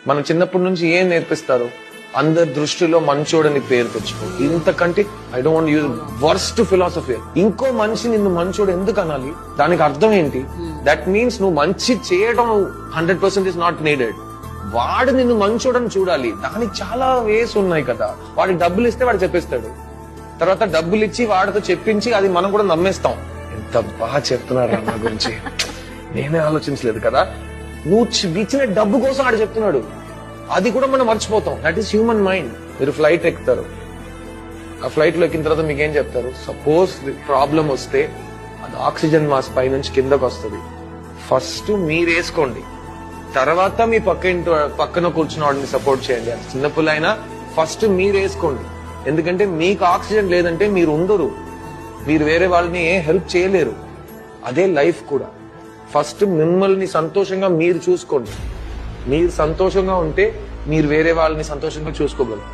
మనం చిన్నప్పటి నుంచి ఏం నేర్పిస్తారు? అందరి దృష్టిలో మంచోడని పేరు తెచ్చుకో. ఇంతకంటే I don't use worst philosophy. ఇంకో మనిషి నిన్ను మంచోడు ఎందుకు అనాలి? దానికి అర్థం ఏంటి? దట్ మీన్స్ నువ్వు మంచి చేయడం 100% ఇస్ నాట్ నీడెడ్. వాడు నిన్ను మంచోడని చూడాలి. దానికి చాలా వేస్ ఉన్నాయి కదా. వాడికి డబ్బులు ఇస్తే వాడు చెప్పేస్తాడు. తర్వాత డబ్బులు ఇచ్చి వాడితో చెప్పించి అది మనం కూడా నమ్మేస్తాం. ఎంత బాగా చెప్తున్నారు నా గురించి, నేనే ఆలోచించలేదు కదా. నువ్వు ఇచ్చిన డబ్బు కోసం వాడు చెప్తున్నాడు, అది కూడా మనం మర్చిపోతాం. That is human mind. మీరు ఫ్లైట్ ఎక్కుతారు, ఆ ఫ్లైట్ లో ఎక్కిన తర్వాత మీకేం చెప్తారు? సపోజ్ ప్రాబ్లం వస్తే అది ఆక్సిజన్ మాస్క్ పై నుంచి కిందకు వస్తుంది. ఫస్ట్ మీరు వేసుకోండి, తర్వాత మీ పక్కన కూర్చున్న వాడిని సపోర్ట్ చేయండి. అది చిన్నపిల్లైనా ఫస్ట్ మీరు వేసుకోండి. ఎందుకంటే మీకు ఆక్సిజన్ లేదంటే మీరు ఉండరు, మీరు వేరే వాళ్ళని హెల్ప్ చేయలేరు. అదే లైఫ్ కూడా. ఫస్ట్ మిమ్మల్ని సంతోషంగా మీరు చూసుకోండి. మీరు సంతోషంగా ఉంటే మీరు వేరే వాళ్ళని సంతోషంగా చూసుకోగలరు.